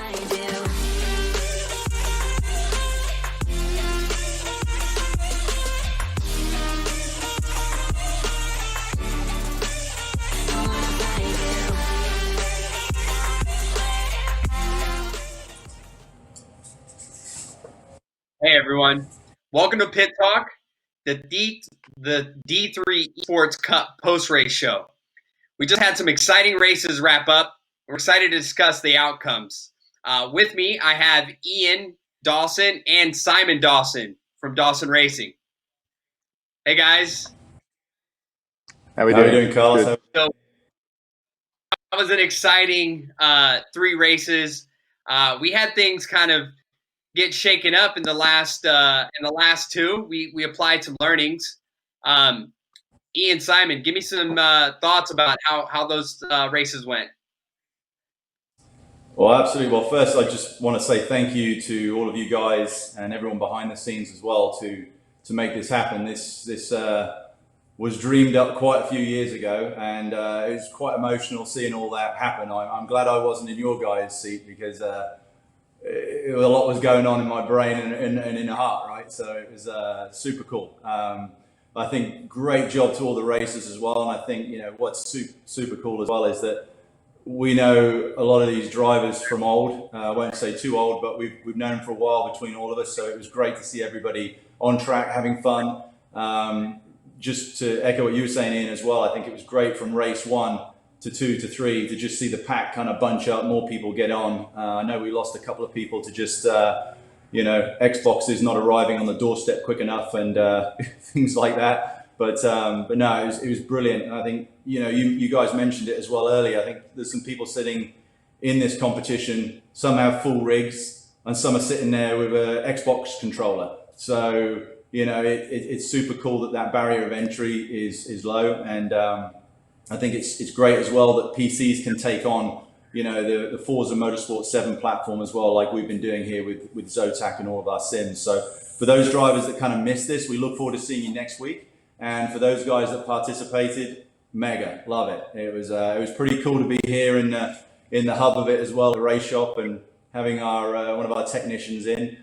Hey everyone, welcome to Pit Talk, the D3eSports Cup post-race show. We just had some exciting races wrap up. We're excited to discuss the outcomes. With me, I have Ian Dawson and Simon Dawson from Dawson Racing. Hey guys. How are we doing, Carlos? So that was an exciting 3 races. We had things kind of get shaken up in the last 2. We applied some learnings. Ian, Simon, give me some thoughts about how those races went. Well, absolutely. Well, first, I just want to say thank you to all of you guys and everyone behind the scenes as well to make this happen. This was dreamed up quite a few years ago, and it was quite emotional seeing all that happen. I'm glad I wasn't in your guys' seat because a lot was going on in my brain and in the heart, right? So it was super cool. I think great job to all the racers as well, and I think what's super cool as well is that we know a lot of these drivers from old. I won't say too old, but we've known for a while between all of us. So it was great to see everybody on track, having fun. Just to echo what you were saying, Ian, as well, I think it was great from race 1 to 2 to 3 to just see the pack kind of bunch up, more people get on. I know we lost a couple of people to just, Xboxes not arriving on the doorstep quick enough and things like that. But no, it was brilliant. And I think, you guys mentioned it as well earlier. I think there's some people sitting in this competition. Some have full rigs and some are sitting there with an Xbox controller. So, it's super cool that barrier of entry is low. And I think it's great as well that PCs can take on, the Forza Motorsport 7 platform as well, like we've been doing here with Zotac and all of our sims. So for those drivers that kind of missed this, we look forward to seeing you next week. And for those guys that participated, mega, love it. It was pretty cool to be here in the hub of it as well, the race shop, and having our one of our technicians in.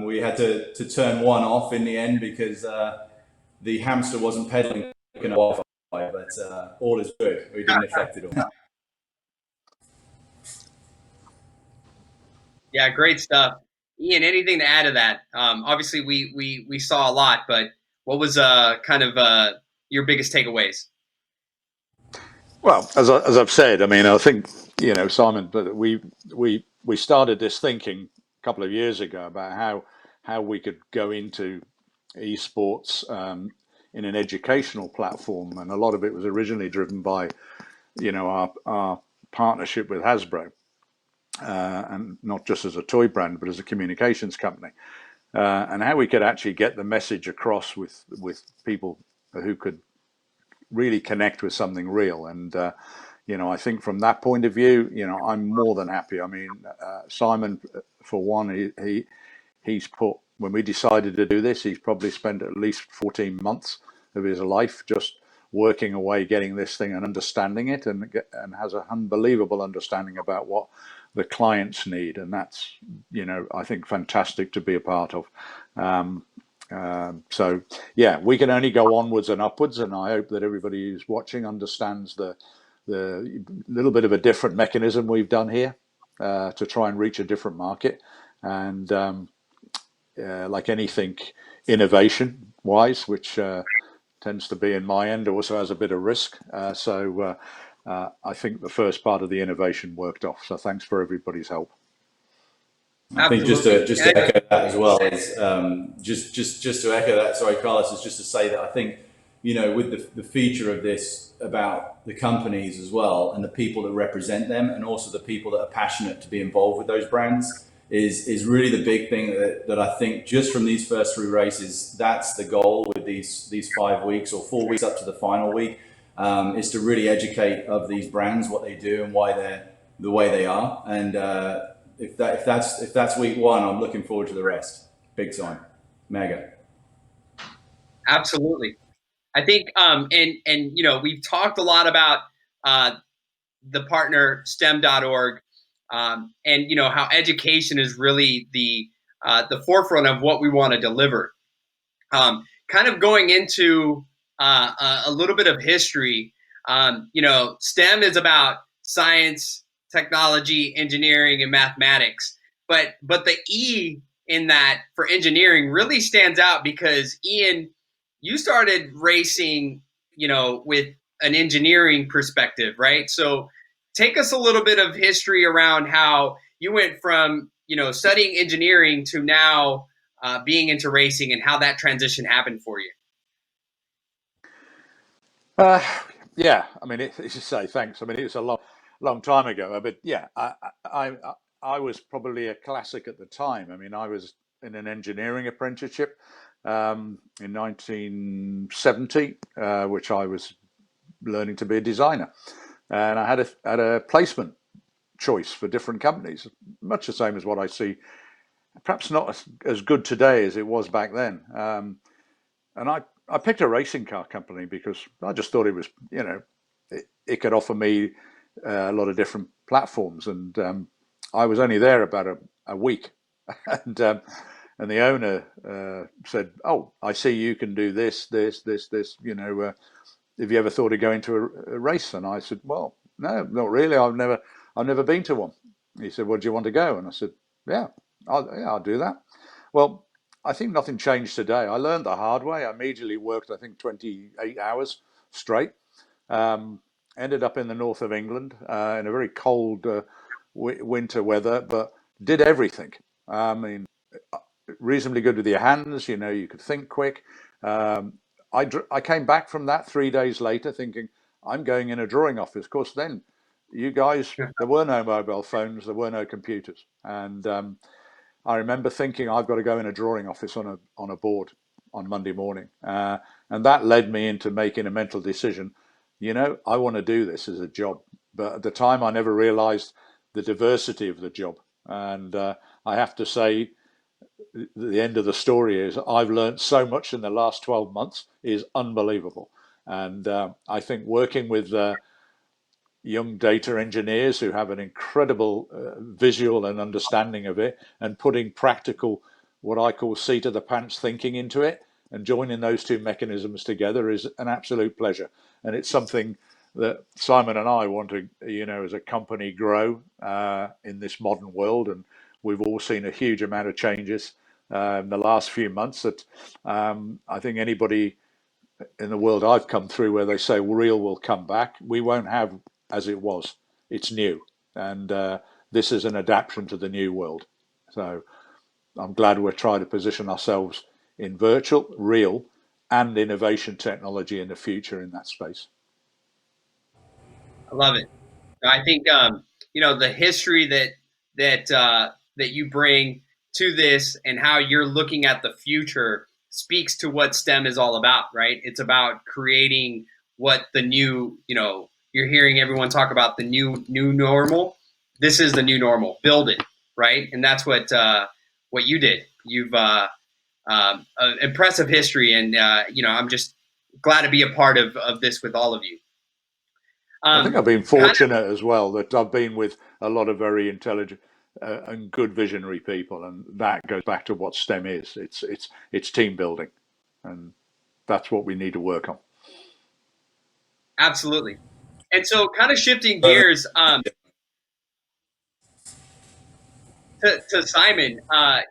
We had to turn one off in the end because the hamster wasn't pedaling enough, but all is good. We didn't affect it all. Yeah, great stuff. Ian, anything to add to that? Obviously, we saw a lot, but what was kind of your biggest takeaways? Well, as I've said, I mean, I think Simon, but we started this thinking a couple of years ago about how we could go into esports in an educational platform, and a lot of it was originally driven by our partnership with Hasbro, and not just as a toy brand but as a communications company, and how we could actually get the message across with people who could really connect with something real. And I think from that point of view, I'm more than happy. I mean, Simon, for one, he's put, when we decided to do this, he's probably spent at least 14 months of his life just working away, getting this thing and understanding it, and has an unbelievable understanding about what the clients need. And that's, I think, fantastic to be a part of. So yeah, we can only go onwards and upwards, and I hope that everybody who's watching understands the little bit of a different mechanism we've done here to try and reach a different market. And like anything innovation wise, which tends to be in my end, also has a bit of risk. So I think the first part of the innovation worked off. So thanks for everybody's help. I think just to echo that as well is just to echo that. Sorry, Carlos, is just to say that I think with the feature of this about the companies as well and the people that represent them, and also the people that are passionate to be involved with those brands, is really the big thing that I think just from these first 3 races, that's the goal with these 5 weeks or 4 weeks up to the final week, is to really educate of these brands, what they do and why they're the way they are. And if that's week 1, I'm looking forward to the rest. Big time, mega. Absolutely. I think, and we've talked a lot about the partner STEM.org. and how education is really the forefront of what we want to deliver. Kind of going into a little bit of history. STEM is about science, technology, engineering, and mathematics. But the E in that for engineering really stands out because Ian, you started racing, with an engineering perspective, right? So take us a little bit of history around how you went from studying engineering to now being into racing and how that transition happened for you. Uh, yeah, I mean, as you say, thanks. I mean, it was a long time ago, but yeah, I, I was probably a classic at the time. I mean, I was in an engineering apprenticeship in 1970, which I was learning to be a designer, and I had a placement choice for different companies, much the same as what I see. Perhaps not as good today as it was back then. And I picked a racing car company because I just thought it was, it could offer me a lot of different platforms. And I was only there about a week. And the owner said, "Oh, I see you can do this, this, this, this. Have you ever thought of going to a race?" And I said, "Well, no, not really. I've never been to one." He said, "Well, do you want to go?" And I said, "Yeah, I'll do that." Well, I think nothing changed today. I learned the hard way. I immediately worked, I think, 28 hours straight. Um, Ended up in the north of England in a very cold winter weather, but did everything. I mean, reasonably good with your hands. You could think quick. Um, I came back from that 3 days later thinking, I'm going in a drawing office. Of course, then you guys, there were no mobile phones, there were no computers. And I remember thinking, I've got to go in a drawing office on a board on Monday morning. And that led me into making a mental decision. I want to do this as a job. But at the time, I never realized the diversity of the job. And I have to say, the end of the story is I've learned so much in the last 12 months is unbelievable. And I think working with young data engineers who have an incredible visual and understanding of it and putting practical, what I call seat of the pants thinking into it and joining those two mechanisms together is an absolute pleasure. And it's something that Simon and I want to, as a company grow in this modern world. And we've all seen a huge amount of changes in the last few months that I think anybody in the world I've come through where they say real will come back, we won't have as it was. It's new. And this is an adaptation to the new world. So I'm glad we're trying to position ourselves in virtual, real, and innovation technology in the future in that space. I love it. I think the history that you bring to this and how you're looking at the future speaks to what STEM is all about, right? It's about creating what the new, you're hearing everyone talk about the new normal. This is the new normal. Build it, right? And that's what you did. You've impressive history, and I'm just glad to be a part of this with all of you. I think I've been Kind of, fortunate as well that I've been with a lot of very intelligent and good visionary people, and that goes back to what STEM is. It's team building, and that's what we need to work on. absolutely. And so, kind of shifting gears to Simon,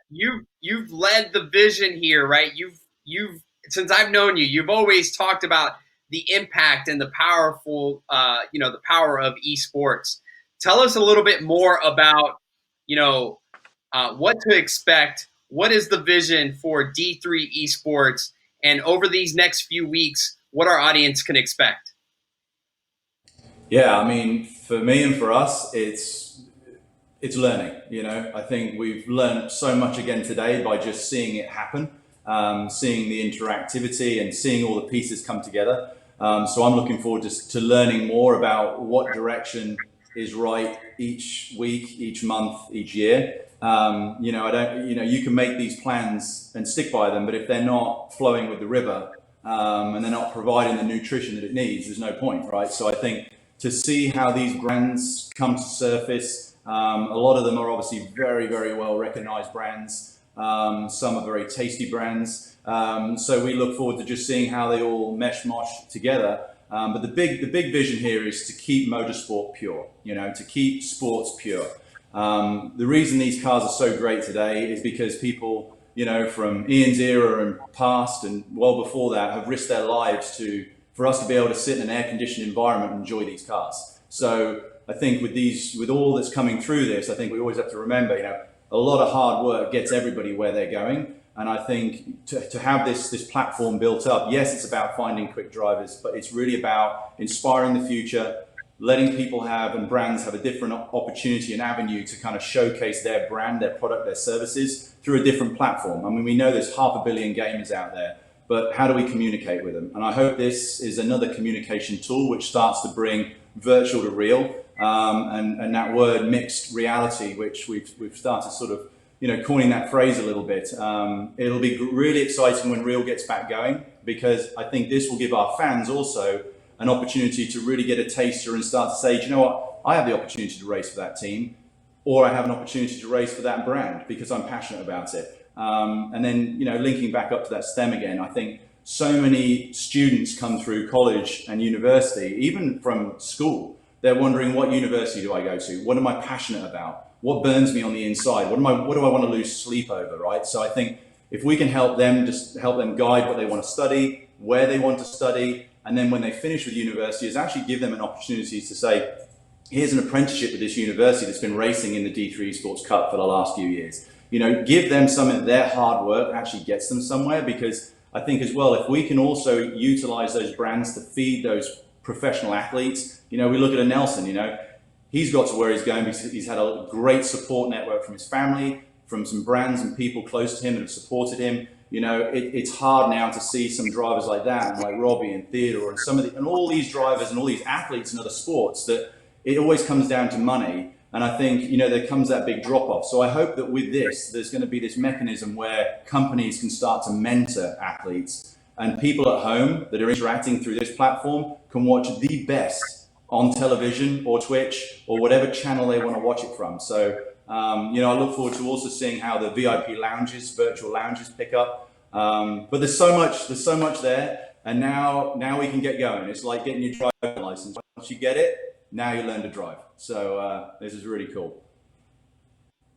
you've led the vision here, right? You've since I've known you, you've always talked about the impact and the the power of esports. Tell us a little bit more about, what to expect. What is the vision for D3 esports, and over these next few weeks, what our audience can expect? Yeah, I mean, for me and for us, it's learning. I think we've learned so much again today by just seeing it happen, seeing the interactivity and seeing all the pieces come together. So I'm looking forward to learning more about what direction is right each week, each month, each year. I don't. You can make these plans and stick by them, but if they're not flowing with the river and they're not providing the nutrition that it needs, there's no point, right? So I think to see how these brands come to surface, A lot of them are obviously very, very well recognized brands. Some are very tasty brands. So we look forward to just seeing how they all mosh together. But the big vision here is to keep motorsport pure, to keep sports pure. The reason these cars are so great today is because people, from Ian's era and past and well before that, have risked their lives for us to be able to sit in an air-conditioned environment and enjoy these cars. So I think with all that's coming through this, I think we always have to remember, a lot of hard work gets everybody where they're going. And I think to have this platform built up, yes, it's about finding quick drivers, but it's really about inspiring the future, letting people and brands have a different opportunity and avenue to kind of showcase their brand, their product, their services through a different platform. I mean, we know there's 500 million gamers out there, but how do we communicate with them? And I hope this is another communication tool which starts to bring virtual to real, and that word mixed reality, which we've started sort of coining that phrase a little bit. It'll be really exciting when real gets back going, because I think this will give our fans also an opportunity to really get a taster and start to say, do you know what, I have the opportunity to race for that team, or I have an opportunity to race for that brand because I'm passionate about it. And then, linking back up to that STEM again, I think so many students come through college and university, even from school, they're wondering, what university do I go to? What am I passionate about? What burns me on the inside? What do I want to lose sleep over, right? So I think if we can help them guide what they want to study, where they want to study, and then when they finish with university, is actually give them an opportunity to say, here's an apprenticeship with this university that's been racing in the D3eSports Cup for the last few years. Give them something that their hard work actually gets them somewhere, because I think as well, if we can also utilize those brands to feed those professional athletes, we look at a Nelson, he's got to where he's going because he's had a great support network from his family, from some brands and people close to him that have supported him. It's hard now to see some drivers like that, like Robbie and Theodore and all these drivers and all these athletes in other sports, that it always comes down to money. And I think, there comes that big drop off. So I hope that with this, there's going to be this mechanism where companies can start to mentor athletes, and people at home that are interacting through this platform can watch the best on television or Twitch or whatever channel they want to watch it from. So, I look forward to also seeing how the VIP lounges, virtual lounges pick up. But there's so much there. And now we can get going. It's like getting your driving license. Once you get it, now you learn to drive. So this is really cool.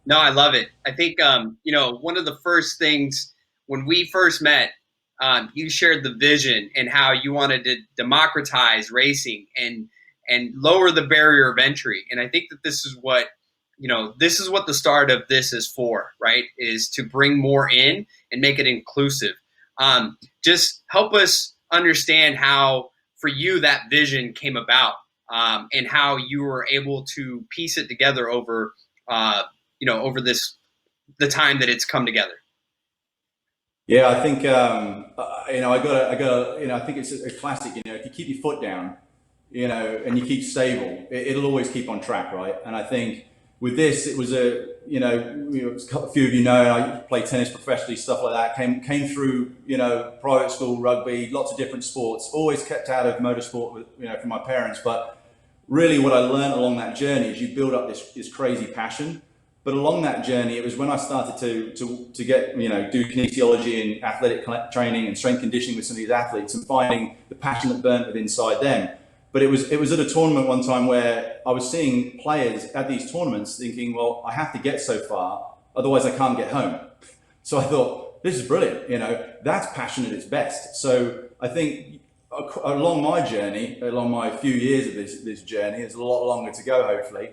No, I love it. I think, one of the first things when we first met, you shared the vision and how you wanted to democratize racing and lower the barrier of entry. And I think that this is what the start of this is for, right? Is to bring more in and make it inclusive. Just help us understand how, for you, that vision came about, and how you were able to piece it together over the time that it's come together. Yeah, I think I think it's a classic. If you keep your foot down, and you keep stable, it'll always keep on track, right? And I think with this, it was a few of I played tennis professionally, stuff like that. Came through private school, rugby, lots of different sports. Always kept out of motorsport, from my parents. But really, what I learned along that journey is you build up this crazy passion. But along that journey, it was when I started to get, do kinesiology and athletic training and strength conditioning with some of these athletes, and finding the passion that burnt within inside them. But it was at a tournament one time where I was seeing players at these tournaments thinking, well, I have to get so far, otherwise I can't get home. So I thought, this is brilliant. That's passion at its best. So I think along my journey, along my few years of this journey, there's a lot longer to go, hopefully.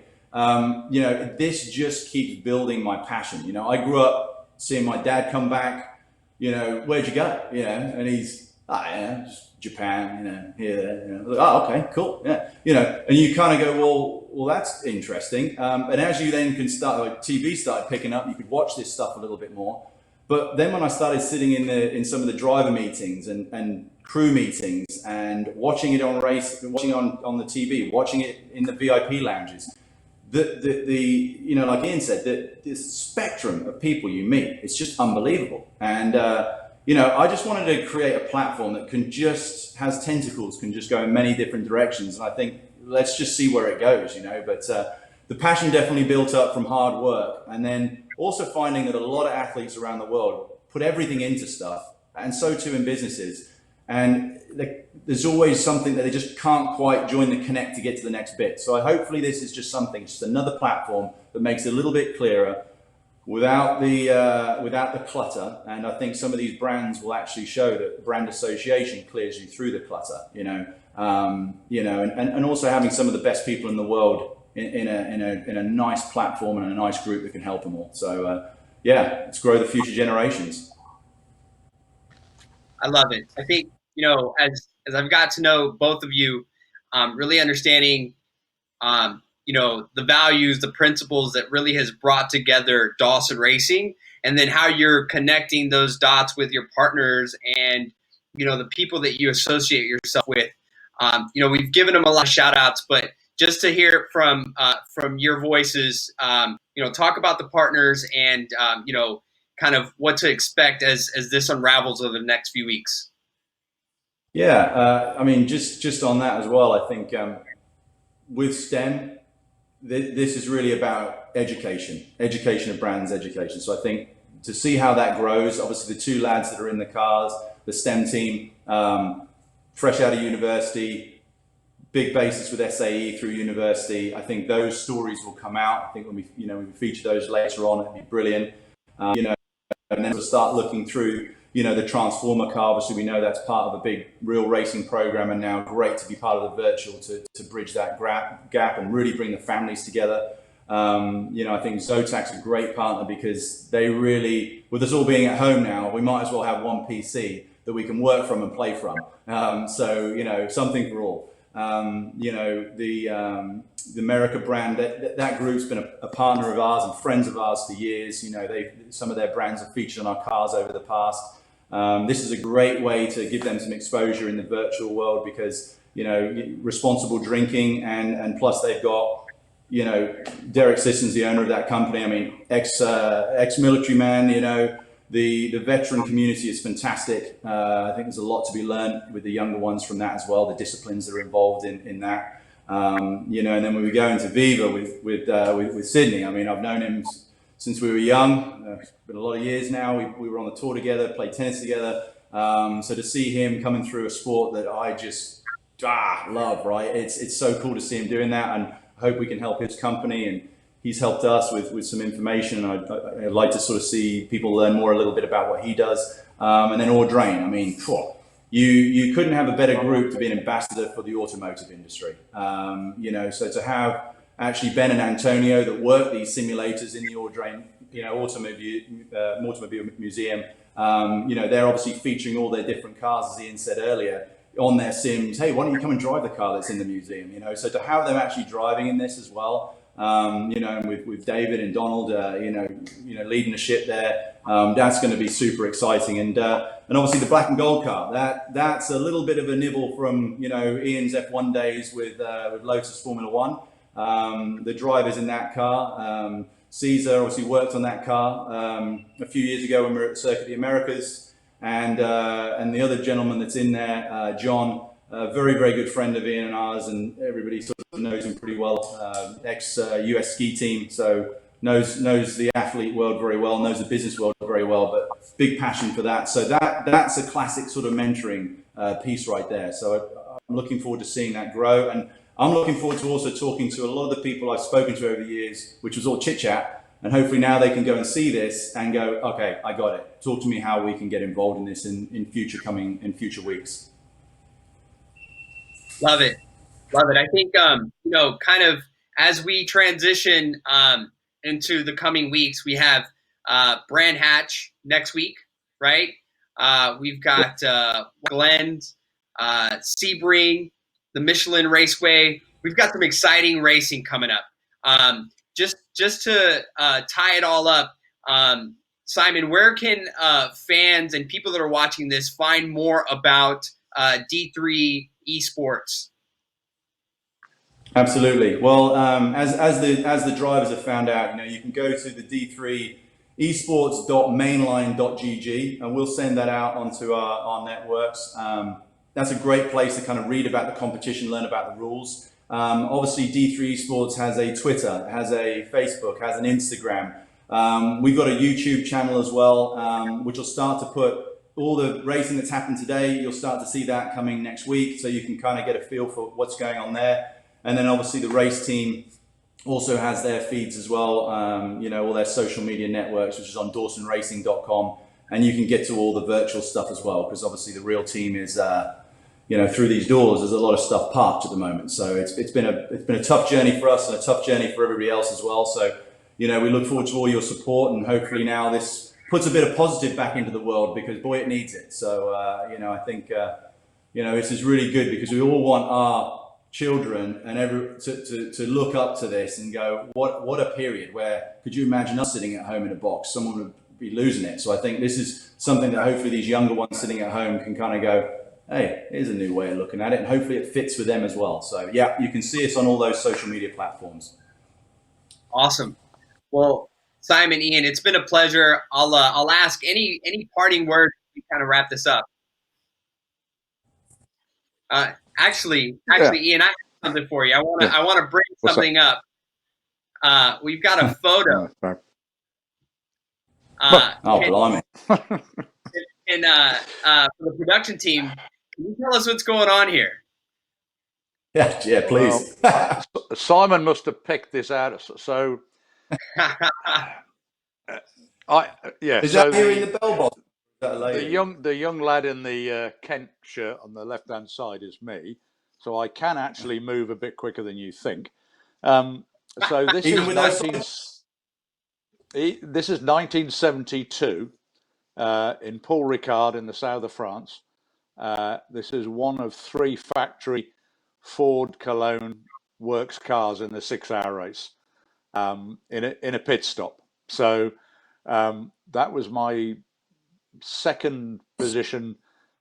This just keeps building my passion. I grew up seeing my dad come back, where'd you go? And he's, just Japan, here, there. Oh, okay, cool, yeah. And you kind of go, well, that's interesting. And as you then can start, like TV started picking up, you could watch this stuff a little bit more. But then when I started sitting in some of the driver meetings and crew meetings and watching it on race, watching it on the TV, watching it in the VIP lounges, like Ian said, the spectrum of people you meet, it's just unbelievable. And I just wanted to create a platform that has tentacles, can just go in many different directions. And I think let's just see where it goes, But the passion definitely built up from hard work, and then also finding that a lot of athletes around the world put everything into stuff, and so too in businesses. And there's always something that they just can't quite join the connect to get to the next bit. So hopefully this is just something, just another platform that makes it a little bit clearer without the clutter. And I think some of these brands will actually show that brand association clears you through the clutter, and also having some of the best people in the world in a nice platform and a nice group that can help them all. So yeah, let's grow the future generations. I love it. I think, as I've got to know both of you, really understanding, the values, the principles that really has brought together Dawson Racing, and then how you're connecting those dots with your partners and, the people that you associate yourself with. We've given them a lot of shout outs, but just to hear from your voices, talk about the partners and, kind of what to expect as this unravels over the next few weeks. Yeah, I mean, just on that as well, I think with STEM, this is really about education of brands, education. So I think to see how that grows, obviously the two lads that are in the cars, the STEM team, fresh out of university, big basis with SAE through university. I think those stories will come out. I think when we feature those later on, it'd be brilliant. And then we'll start looking through, the Transformer car. Obviously, we know that's part of a big real racing program, and now great to be part of the virtual to bridge that gap and really bring the families together. I think Zotac's a great partner because they really, with us all being at home now, we might as well have one PC that we can work from and play from. So, something for all. The America brand, that group's been a partner of ours and friends of ours for years. Some of their brands have featured on our cars over the past. This is a great way to give them some exposure in the virtual world because, responsible drinking and plus they've got, Derek Sisson's the owner of that company. I mean, ex-military man, the veteran community is fantastic. I think there's a lot to be learned with the younger ones from that as well, the disciplines that are involved in that. And then when we go into Viva with Sydney, I mean, I've known him since we were young. It's been a lot of years now. We were on the tour together, played tennis together. So to see him coming through a sport that I just love, right? It's so cool to see him doing that, and I hope we can help his company, and he's helped us with some information. I'd like to sort of see people learn more a little bit about what he does. And then Audrain, I mean, you couldn't have a better group to be an ambassador for the automotive industry. So to have actually Ben and Antonio that work these simulators in the Audrain, automobile museum, they're obviously featuring all their different cars, as Ian said earlier, on their sims. Hey, why don't you come and drive the car that's in the museum? So to have them actually driving in this as well, with David and Donald, leading the ship there, that's going to be super exciting. And obviously the black and gold car, that's a little bit of a nibble from, Ian's F1 days with Lotus Formula One. The drivers in that car, Caesar obviously worked on that car a few years ago when we were at Circuit of the Americas, and the other gentleman that's in there, John, a very, very good friend of Ian and ours, and everybody sort of knows him pretty well, ex-US ski team, so knows the athlete world very well, knows the business world very well, but big passion for that. So that's a classic sort of mentoring piece right there. So I'm looking forward to seeing that grow, and I'm looking forward to also talking to a lot of the people I've spoken to over the years, which was all chit chat, and hopefully now they can go and see this and go, okay, I got it. Talk to me how we can get involved in this in future weeks. Love it. I think, kind of as we transition into the coming weeks, we have Brand Hatch next week, right? We've got Glen, Sebring, the Michelin Raceway. We've got some exciting racing coming up. Just to tie it all up, Simon, where can fans and people that are watching this find more about D3 eSports? Absolutely. Well, as the drivers have found out, you can go to the D3eSports.mainline.gg, and we'll send that out onto our networks. That's a great place to kind of read about the competition, learn about the rules. Obviously, D3 Esports has a Twitter, has a Facebook, has an Instagram. We've got a YouTube channel as well, which will start to put all the racing that's happened today. You'll start to see that coming next week, so you can kind of get a feel for what's going on there. And then obviously the race team also has their feeds as well, you know, all their social media networks, which is on DawsonRacing.com. And you can get to all the virtual stuff as well, because obviously the real team is, you know, through these doors, there's a lot of stuff parked at the moment. So it's been a tough journey for us and a tough journey for everybody else as well. So, you know, we look forward to all your support, and hopefully now this puts a bit of positive back into the world, because boy, it needs it. So, you know, I think, you know, this is really good, because we all want our children and to look up to this and go, what a period. Where could you imagine us sitting at home in a box? Someone would be losing it. So I think this is something that hopefully these younger ones sitting at home can kind of go, hey, here's a new way of looking at it, and hopefully it fits with them as well. So yeah, you can see us on all those social media platforms. Awesome. Well, Simon, Ian, it's been a pleasure. I'll ask any parting words to kind of wrap this up. Actually, Ian, I have something for you. I want to bring something up. We've got a photo. Blimey. And for the production team, can you tell us what's going on here? Yeah, please. Well, Simon must have picked this out. So, Is that here in the bell bottom? The young lad in the Kent shirt on the left hand side is me, so I can actually move a bit quicker than you think. So this is 1972 in Paul Ricard in the south of France. This is one of 3 factory Ford Cologne works cars in the 6-hour race in a pit stop. So that was my second position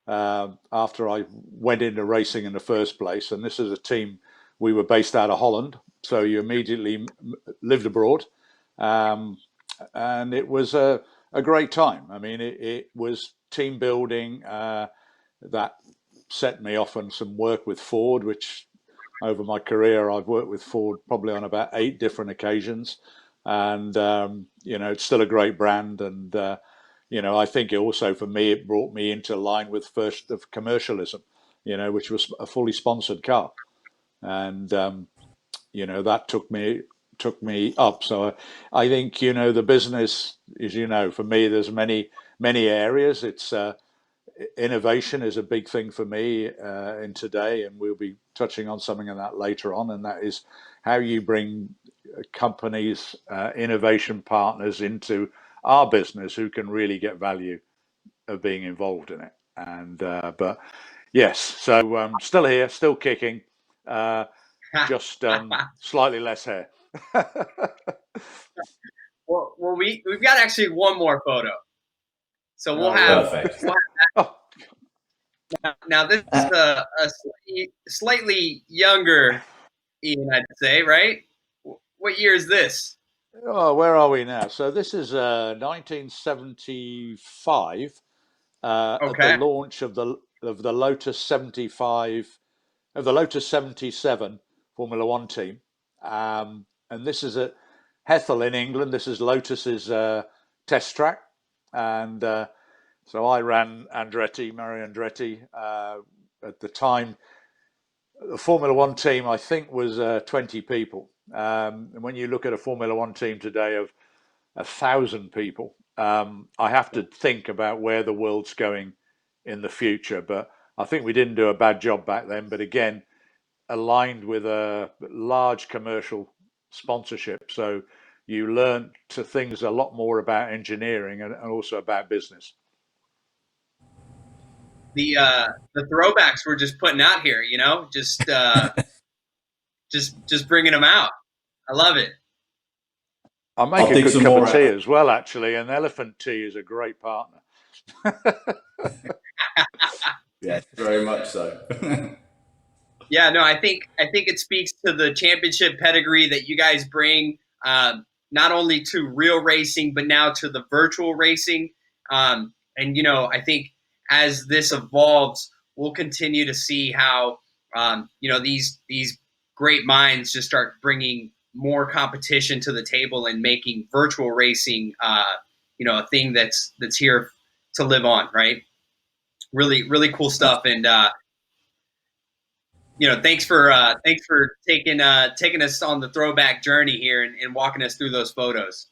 after I went into racing in the first place. And this is a team, we were based out of Holland, so you immediately lived abroad. And it was a great time. I mean, it was team building that set me off on some work with Ford, which over my career I've worked with Ford probably on about 8 different occasions. And, you know, it's still a great brand. And, you know, I think also for me, it brought me into line with first of commercialism, you know, which was a fully sponsored car. And, you know, that took me up. So I think, you know, the business, as you know, for me, there's many areas. It's innovation is a big thing for me in today, and we'll be touching on something of that later on, and that is how you bring companies, innovation partners into our business who can really get value of being involved in it. And but yes, so still here, still kicking, just slightly less hair. Well, we've got actually one more photo, so we'll have. Now this is a slightly younger Ian, I'd say, right? What year is this? Oh, where are we now? So this is 1975 at the launch of the Lotus 75 of the Lotus 77 Formula One team, and this is at Hethel in England. This is Lotus's test track, and so I ran Mario Andretti at the time. The Formula One team, I think, was 20 people. And when you look at a Formula One team today of 1,000 people, I have to think about where the world's going in the future. But I think we didn't do a bad job back then. But again, aligned with a large commercial sponsorship. So you learn things a lot more about engineering and also about business. The throwbacks we're just putting out here, you know, just bringing them out. I love it. I'll make a good cup of tea as well, actually. And Elephant Tea is a great partner. Yes, very much so. Yeah, no, I think it speaks to the championship pedigree that you guys bring, not only to real racing, but now to the virtual racing. And, you know, I think as this evolves, we'll continue to see how, you know, these great minds just start bringing more competition to the table and making virtual racing, a thing that's here to live on, right? Really, really cool stuff. And thanks for taking us on the throwback journey here and walking us through those photos.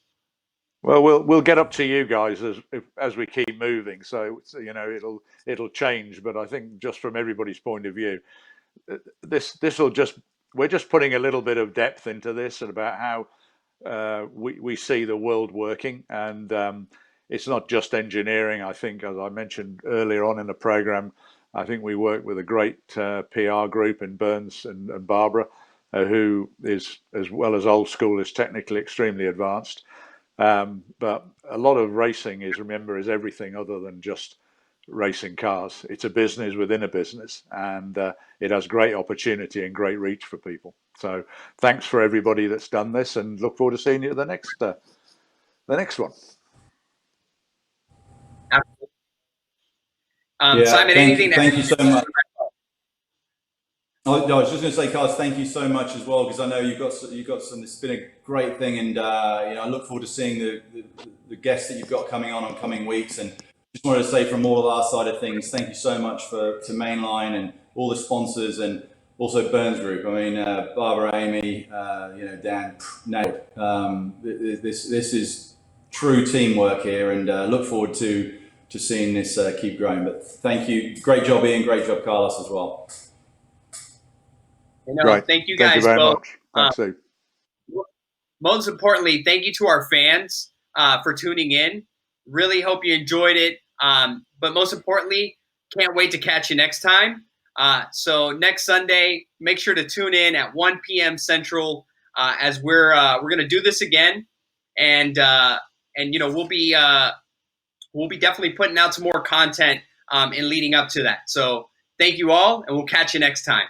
Well, we'll get up to you guys as we keep moving. So it'll change, but I think just from everybody's point of view, we're just putting a little bit of depth into this and about how we see the world working, and it's not just engineering. I think, as I mentioned earlier on in the program, I think we work with a great PR group in Burns and Barbara, who is, as well as old school, is technically extremely advanced. But a lot of racing is everything other than just racing cars. It's a business within a business, and it has great opportunity and great reach for people. So thanks for everybody that's done this, and look forward to seeing you at the next one. Simon, anything? Thank you so much. I was just going to say, Carlos, thank you so much as well, because I know you've got some. It's been a great thing, and I look forward to seeing the guests that you've got coming on coming weeks. And just wanted to say, from all of our side of things, thank you so much to Mainline and all the sponsors, and also Burns Group. I mean, Barbara, Amy, Dan, nailed. This is true teamwork here, and look forward to seeing this keep growing. But thank you, great job, Ian, great job, Carlos, as well. Right. Thank you guys Thank you very both. much. Thanks, Steve. Most importantly, thank you to our fans for tuning in. Really hope you enjoyed it. But most importantly, can't wait to catch you next time. So next Sunday, make sure to tune in at 1 p.m. Central as we're going to do this again, and we'll be definitely putting out some more content and leading up to that. So thank you all, and we'll catch you next time.